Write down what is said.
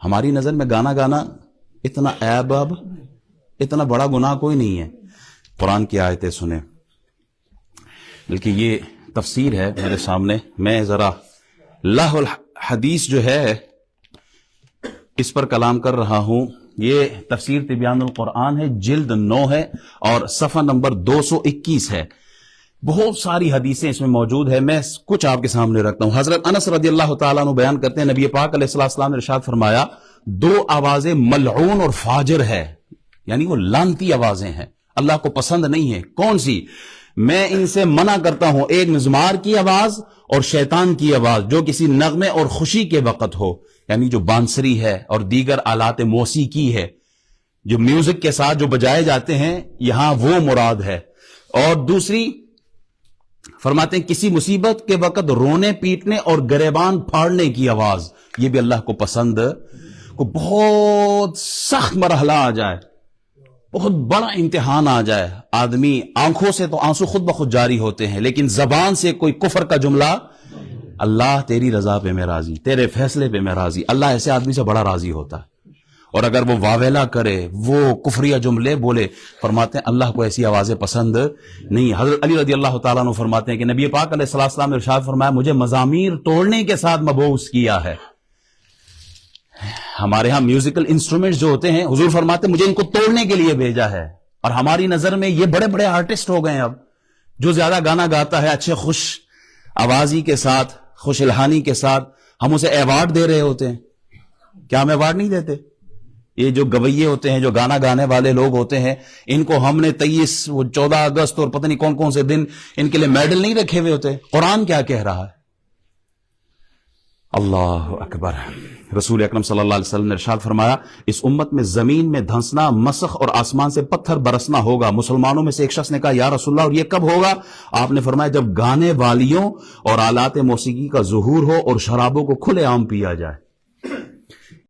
ہماری نظر میں گانا گانا اتنا عیب اب اتنا بڑا گناہ کوئی نہیں ہے. قرآن کی آیتیں سنیں. بلکہ یہ تفسیر ہے میرے سامنے، میں ذرا لہ الحدیث جو ہے اس پر کلام کر رہا ہوں. یہ تفسیر تبیان القرآن ہے، جلد 9 ہے اور صفحہ نمبر 221 ہے. بہت ساری حدیثیں اس میں موجود ہے، میں کچھ آپ کے سامنے رکھتا ہوں. حضرت انس رضی اللہ تعالیٰ عنہ بیان کرتے ہیں نبی پاک علیہ السلام نے ارشاد فرمایا 2 آوازیں ملعون اور فاجر ہے، یعنی وہ لعنتی آوازیں ہیں، اللہ کو پسند نہیں ہے. کون سی؟ میں ان سے منع کرتا ہوں، ایک مزمار کی آواز اور شیطان کی آواز جو کسی نغمے اور خوشی کے وقت ہو، یعنی جو بانسری ہے اور دیگر آلات موسیقی ہے جو میوزک کے ساتھ جو بجائے جاتے ہیں، یہاں وہ مراد ہے. اور دوسری فرماتے ہیں کسی مصیبت کے وقت رونے پیٹنے اور گریبان پھاڑنے کی آواز، یہ بھی اللہ کو پسند. کو بہت سخت مرحلہ آ جائے، بہت بڑا امتحان آ جائے، آدمی آنکھوں سے تو آنسو خود بخود جاری ہوتے ہیں لیکن زبان سے کوئی کفر کا جملہ، اللہ تیری رضا پہ میں راضی، تیرے فیصلے پہ میں راضی، اللہ ایسے آدمی سے بڑا راضی ہوتا ہے. اور اگر وہ واویلا کرے، وہ کفریہ جملے بولے، فرماتے ہیں اللہ کو ایسی آوازیں پسند نہیں. حضرت علی رضی اللہ تعالیٰ عنہ فرماتے ہیں کہ نبی پاک علیہ السلام نے ارشاد فرمایا مجھے مزامیر توڑنے کے ساتھ مبعوث کیا ہے. ہمارے ہاں میوزیکل انسٹرومنٹس جو ہوتے ہیں، حضور فرماتے ہیں مجھے ان کو توڑنے کے لیے بھیجا ہے. اور ہماری نظر میں یہ بڑے بڑے آرٹسٹ ہو گئے ہیں اب، جو زیادہ گانا گاتا ہے اچھے خوش آوازی کے ساتھ، خوش الہانی کے ساتھ، ہم اسے ایوارڈ دے رہے ہوتے ہیں. کیا ہم ایوارڈ نہیں دیتے؟ یہ جو گویے ہوتے ہیں، جو گانا گانے والے لوگ ہوتے ہیں، ان کو ہم نے 14 اگست اور پتہ نہیں کون کون سے دن ان کے لیے میڈل نہیں رکھے ہوئے ہوتے. قرآن کیا کہہ رہا ہے؟ اللہ اکبر. رسول اکرم صلی اللہ علیہ وسلم نے ارشاد فرمایا اس امت میں زمین میں دھنسنا، مسخ اور آسمان سے پتھر برسنا ہوگا. مسلمانوں میں سے ایک شخص نے کہا یا رسول اللہ اور یہ کب ہوگا؟ آپ نے فرمایا جب گانے والیوں اور آلات موسیقی کا ظہور ہو اور شرابوں کو کھلے عام پیا جائے.